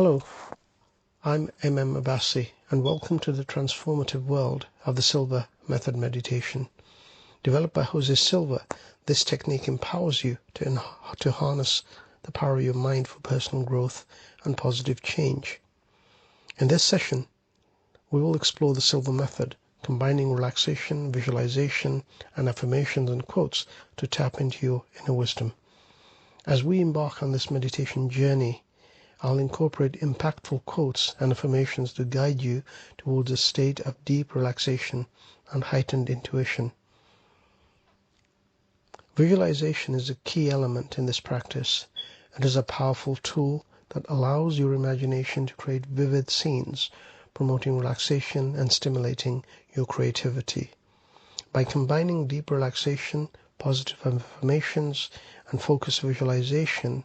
Hello, I'm Abassi, and welcome to the transformative world of the Silva Method Meditation. Developed by Jose Silva, this technique empowers you to harness the power of your mind for personal growth and positive change. In this session, we will explore the Silva Method, combining relaxation, visualization, and affirmations and quotes to tap into your inner wisdom. As we embark on this meditation journey, I'll incorporate impactful quotes and affirmations to guide you towards a state of deep relaxation and heightened intuition. Visualization is a key element in this practice. It is a powerful tool that allows your imagination to create vivid scenes, promoting relaxation and stimulating your creativity. By combining deep relaxation, positive affirmations, and focused visualization,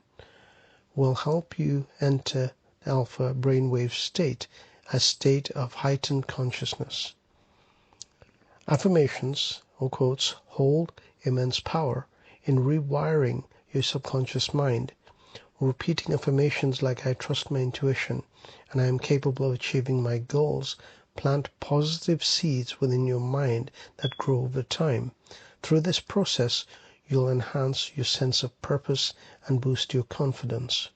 will help you enter the alpha brainwave state, a state of heightened consciousness. Affirmations or quotes hold immense power in rewiring your subconscious mind. Repeating affirmations like "I trust my intuition" and "I am capable of achieving my goals" plant positive seeds within your mind that grow over time. Through this process, you'll enhance your sense of purpose and boost your confidence.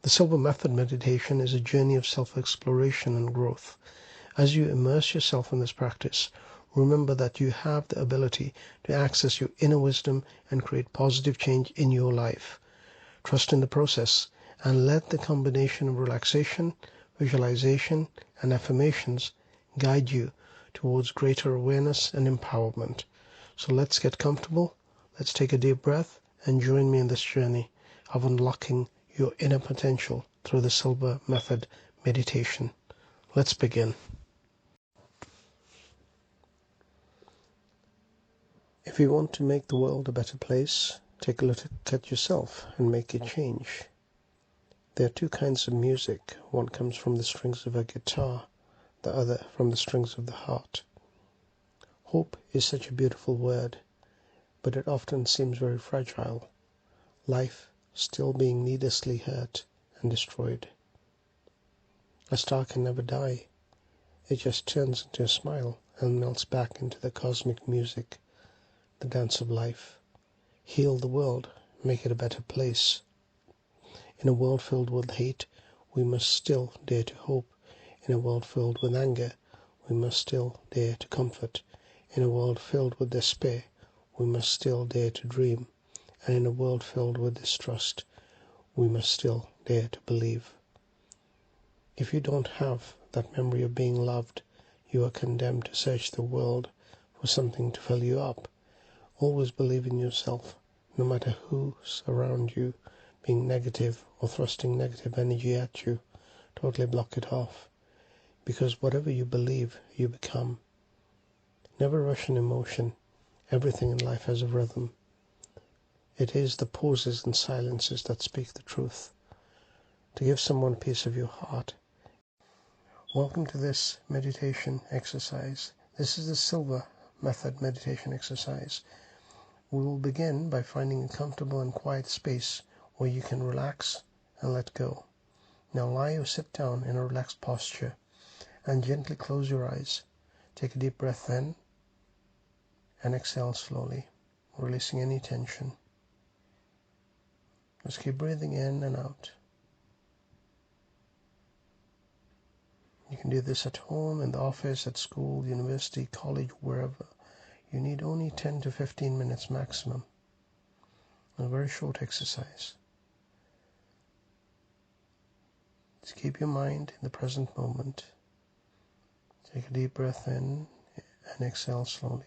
The Silva Method Meditation is a journey of self-exploration and growth. As you immerse yourself in this practice, remember that you have the ability to access your inner wisdom and create positive change in your life. Trust in the process and let the combination of relaxation, visualization, and affirmations guide you towards greater awareness and empowerment. So let's get comfortable, let's take a deep breath, and join me in this journey of unlocking your inner potential through the Silva Method Meditation. Let's begin. If you want to make the world a better place, take a look at yourself and make a change. There are two kinds of music. One comes from the strings of a guitar, the other from the strings of the heart. Hope is such a beautiful word, but it often seems very fragile. Life still being needlessly hurt and destroyed. A star can never die. It just turns into a smile and melts back into the cosmic music, the dance of life. Heal the world, make it a better place. In a world filled with hate, we must still dare to hope. In a world filled with anger, we must still dare to comfort. In a world filled with despair, we must still dare to dream. And in a world filled with distrust, we must still dare to believe. If you don't have that memory of being loved, you are condemned to search the world for something to fill you up. Always believe in yourself, no matter who's around you being negative or thrusting negative energy at you. Totally block it off, because whatever you believe, you become. Never rush an emotion. Everything in life has a rhythm. It is the pauses and silences that speak the truth. To give someone a piece of your heart. Welcome to this meditation exercise. This is the Silva Method Meditation exercise. We will begin by finding a comfortable and quiet space where you can relax and let go. Now lie or sit down in a relaxed posture and gently close your eyes. Take a deep breath in and exhale slowly, releasing any tension. Just keep breathing in and out. You can do this at home, in the office, at school, university, college, wherever. You need only 10 to 15 minutes maximum. A very short exercise. Just keep your mind in the present moment. Take a deep breath in and exhale slowly,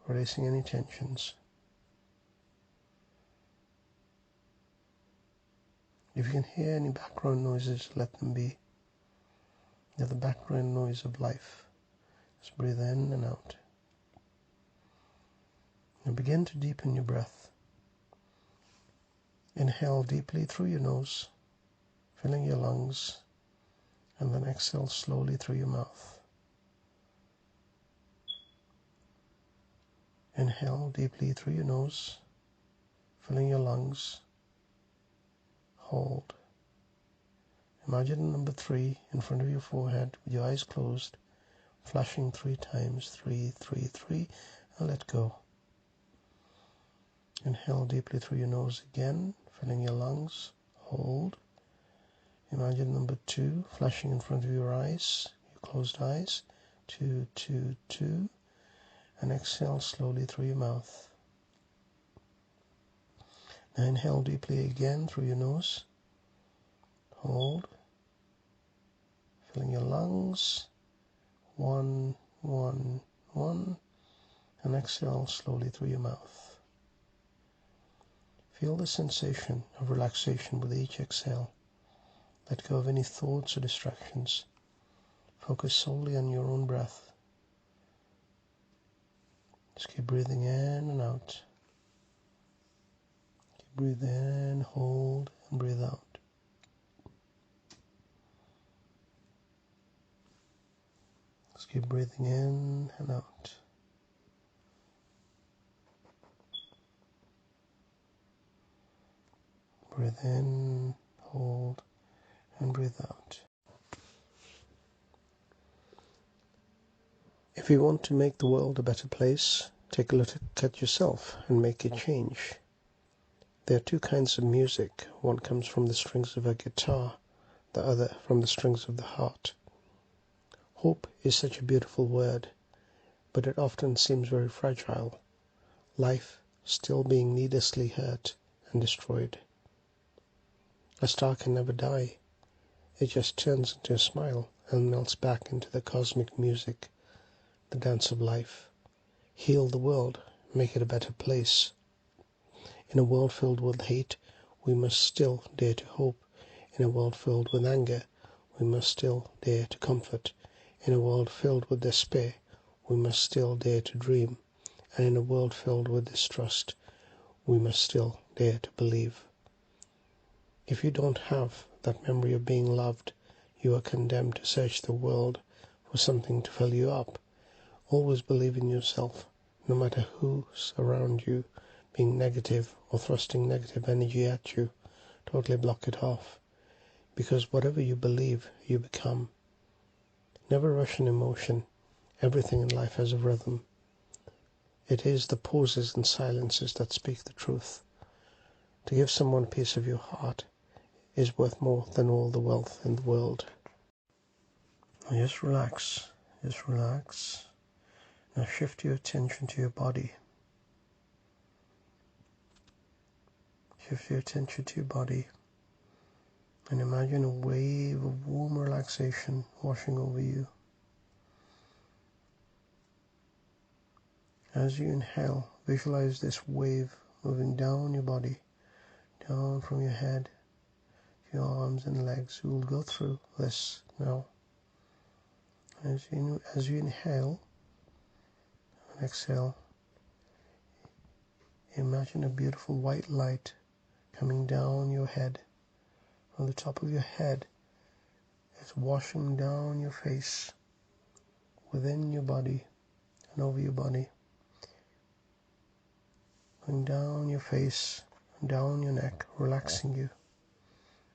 releasing any tensions. If you can hear any background noises, let them be. They're the background noise of life. Just breathe in and out. And begin to deepen your breath. Inhale deeply through your nose, filling your lungs, and then exhale slowly through your mouth. Inhale deeply through your nose, filling your lungs. Hold. Imagine number 3 in front of your forehead with your eyes closed, flashing 3 times, 3, 3, 3, and let go. Inhale deeply through your nose again, filling your lungs, hold. Imagine number 2 flashing in front of your eyes, your closed eyes, 2, 2, 2, and exhale slowly through your mouth. Now inhale deeply again through your nose, hold, filling your lungs, 1, 1, 1, and exhale slowly through your mouth. Feel the sensation of relaxation with each exhale. Let go of any thoughts or distractions. Focus solely on your own breath. Just keep breathing in and out. Keep breathing in, hold, and breathe out. Just keep breathing in and out. Breathe in, hold, and breathe out. If you want to make the world a better place, take a look at yourself and make a change. There are 2 kinds of music. One comes from the strings of a guitar, the other from the strings of the heart. Hope is such a beautiful word, but it often seems very fragile. Life still being needlessly hurt and destroyed. A star can never die. It just turns into a smile and melts back into the cosmic music, the dance of life. Heal the world, make it a better place. In a world filled with hate, we must still dare to hope. In a world filled with anger, we must still dare to comfort. In a world filled with despair, we must still dare to dream. And in a world filled with distrust, we must still dare to believe. If you don't have that memory of being loved, you are condemned to search the world for something to fill you up. Always believe in yourself, no matter who's around you being negative or thrusting negative energy at you. Totally block it off, because whatever you believe, you become. Never rush an emotion. Everything in life has a rhythm. It is the pauses and silences that speak the truth. To give someone a piece of your heart is worth more than all the wealth in the world. Now just relax. Just relax. Now shift your attention to your body. Shift your attention to your body and imagine a wave of warm relaxation washing over you. As you inhale, visualize this wave moving down your body, down from your head to your arms and legs. We will go through this now. As you inhale and exhale, imagine a beautiful white light coming down your head. From the top of your head, it's washing down your face, within your body and over your body, going down your face and down your neck, relaxing you,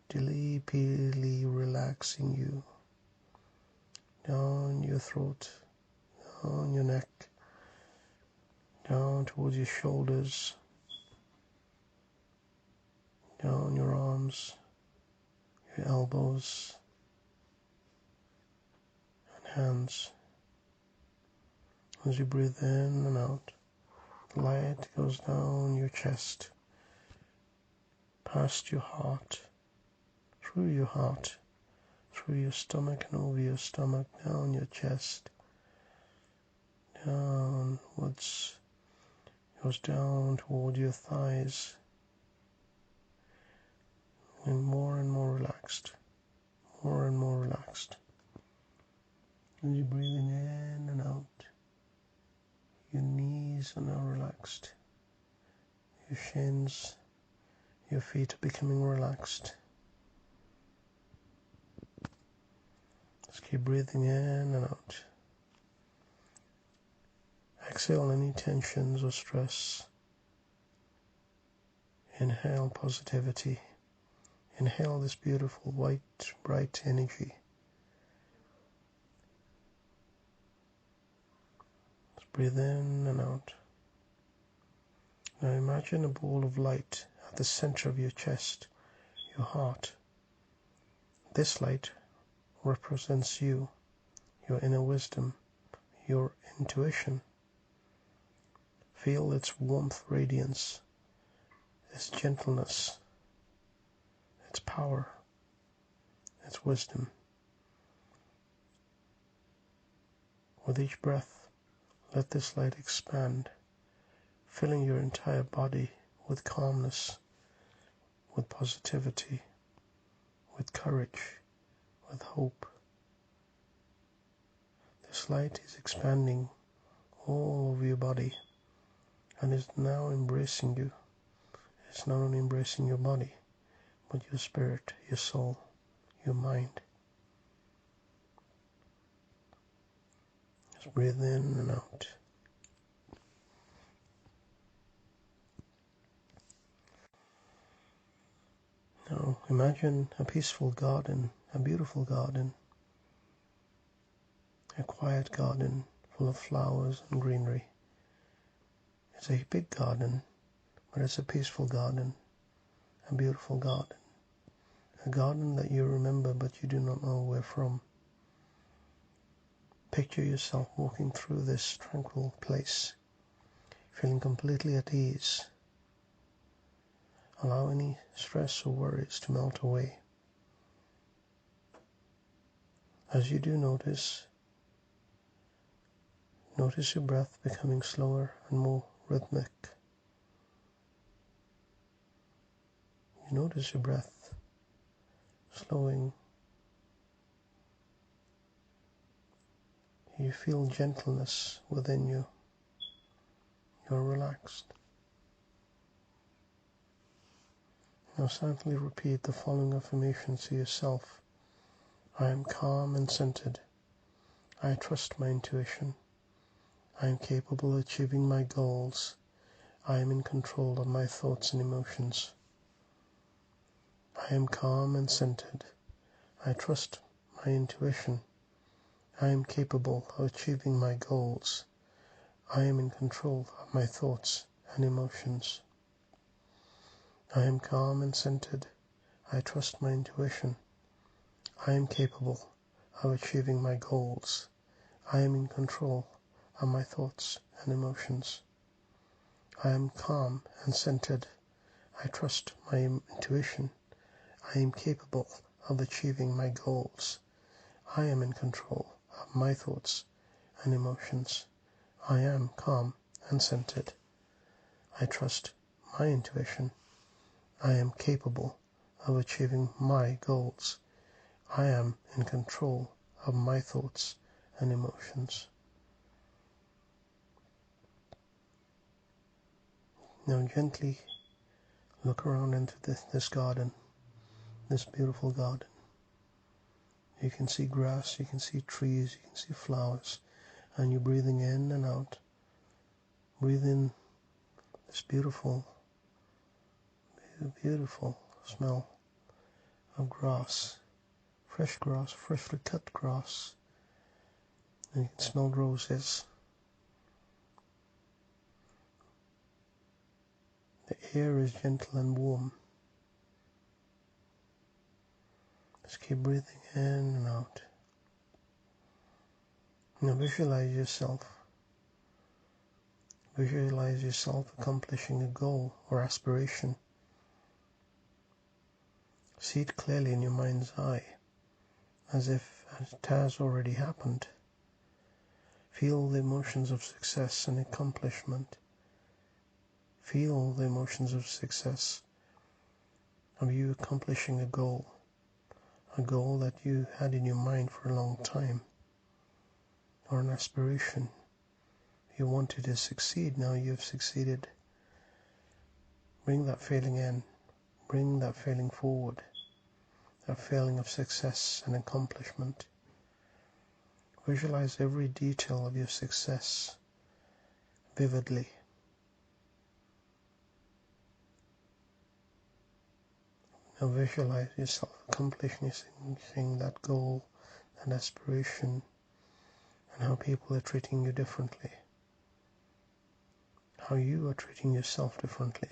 deeply relaxing you, down your throat, down your neck, down towards your shoulders, down your arms, your elbows and hands. As you breathe in and out, the light goes down your chest, past your heart, through your stomach and over your stomach, down your chest, downwards, goes down toward your thighs, and more relaxed, more and more relaxed. As you're breathing in and out, your knees are now relaxed, your shins, your feet are becoming relaxed. Just keep breathing in and out. Exhale any tensions or stress. Inhale positivity. Inhale this beautiful white, bright energy. Let's breathe in and out. Now imagine a ball of light at the center of your chest, your heart. This light represents you, your inner wisdom, your intuition. Feel its warmth, radiance, its gentleness, its power, its wisdom. With each breath, let this light expand, filling your entire body with calmness, with positivity, with courage, with hope. This light is expanding all over your body and is now embracing you. It's not only embracing your body, but your spirit, your soul, your mind. Just breathe in and out. Now imagine a peaceful garden, a beautiful garden, a quiet garden full of flowers and greenery. It's a big garden, but it's a peaceful garden, a beautiful garden. A garden that you remember but you do not know where from. Picture yourself walking through this tranquil place, feeling completely at ease. Allow any stress or worries to melt away. As you do notice your breath becoming slower and more rhythmic. You notice your breath slowing. You feel gentleness within you. You're relaxed. Now silently repeat the following affirmations to yourself. I am calm and centered. I trust my intuition. I am capable of achieving my goals. I am in control of my thoughts and emotions. I am calm and centered. I trust my intuition. I am capable of achieving my goals. I am in control of my thoughts and emotions. I am calm and centered. I trust my intuition. I am capable of achieving my goals. I am in control of my thoughts and emotions. I am calm and centered. I trust my intuition. I am capable of achieving my goals. I am in control of my thoughts and emotions. I am calm and centered. I trust my intuition. I am capable of achieving my goals. I am in control of my thoughts and emotions. Now gently look around into this garden, this beautiful garden. You can see grass, you can see trees, you can see flowers, and you're breathing in and out. Breathe in this beautiful, beautiful smell of grass, freshly cut grass, and you can smell roses. The air is gentle and warm. Just keep breathing in and out. Now visualize yourself accomplishing a goal or aspiration. See it clearly in your mind's eye, as if it has already happened. Feel the emotions of success and accomplishment. Feel the emotions of success of you accomplishing a goal that you had in your mind for a long time, or an aspiration. You wanted to succeed, now you've succeeded. Bring that feeling in, bring that feeling forward, that feeling of success and accomplishment. Visualize every detail of your success vividly. Now visualize yourself accomplishing that goal, that aspiration, and how people are treating you differently, how you are treating yourself differently.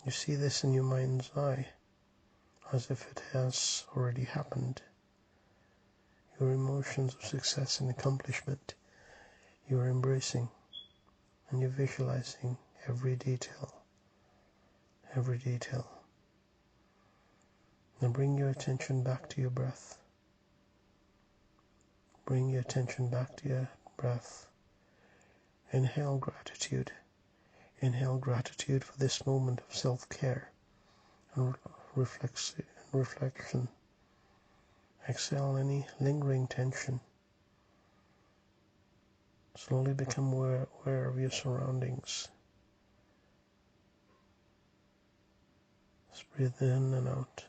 You see this in your mind's eye, as if it has already happened. Your emotions of success and accomplishment, you are embracing, and you're visualizing every detail, every detail. Now bring your attention back to your breath. Bring your attention back to your breath. Inhale gratitude. Inhale gratitude for this moment of self-care and reflection. Exhale any lingering tension. Slowly become aware of your surroundings. Just breathe in and out.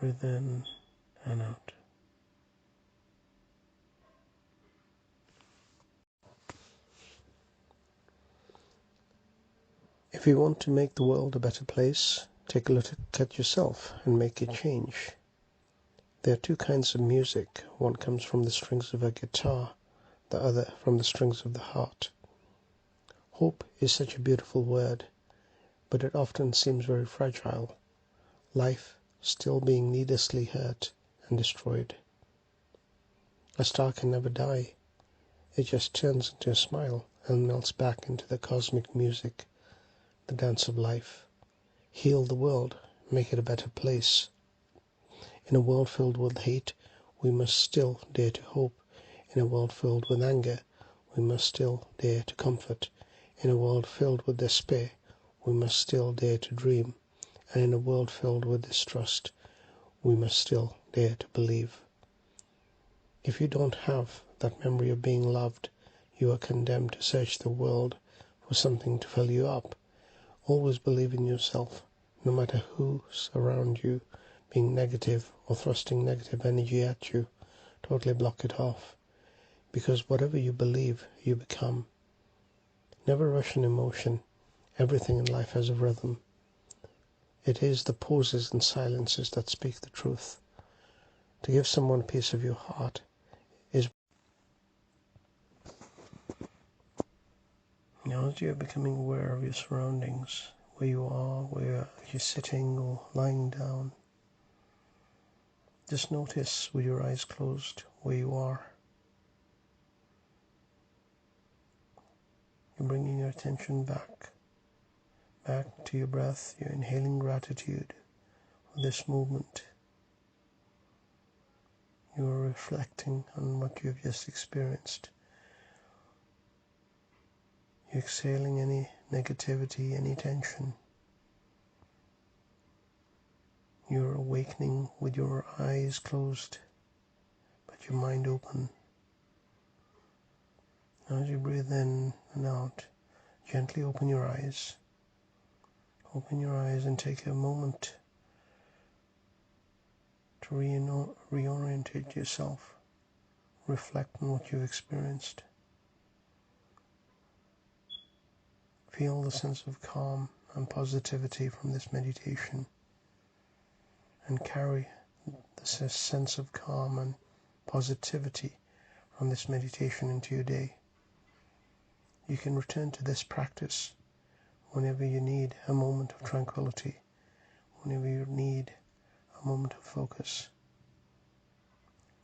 Breathe in and out. If you want to make the world a better place, take a look at yourself and make a change. There are two kinds of music. One comes from the strings of a guitar, the other from the strings of the heart. Hope is such a beautiful word, but it often seems very fragile. Life still being needlessly hurt and destroyed. A star can never die. It just turns into a smile and melts back into the cosmic music, the dance of life. Heal the world, make it a better place. In a world filled with hate, we must still dare to hope. In a world filled with anger, we must still dare to comfort. In a world filled with despair, we must still dare to dream. And in a world filled with distrust, we must still dare to believe. If you don't have that memory of being loved, you are condemned to search the world for something to fill you up. Always believe in yourself, no matter who's around you being negative or thrusting negative energy at you. Totally block it off, because whatever you believe, you become. Never rush an emotion. Everything in life has a rhythm. It is the pauses and silences that speak the truth. To give someone a piece of your heart is... Now as you're becoming aware of your surroundings, where you are, where you're sitting or lying down, just notice with your eyes closed where you are. You're bringing your attention back to your breath. You're inhaling gratitude for this movement. You're reflecting on what you've just experienced. You're exhaling any negativity, any tension. You're awakening with your eyes closed, but your mind open. Now as you breathe in and out, gently open your eyes. Open your eyes and take a moment to reorientate yourself. Reflect on what you've experienced. Feel the sense of calm and positivity from this meditation, and carry the sense of calm and positivity from this meditation into your day. You can return to this practice whenever you need a moment of tranquility, whenever you need a moment of focus.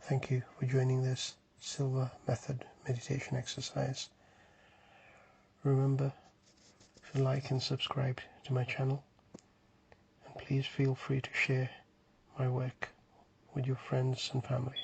Thank you for joining this Silva Method Meditation exercise. Remember to like and subscribe to my channel, and please feel free to share my work with your friends and family.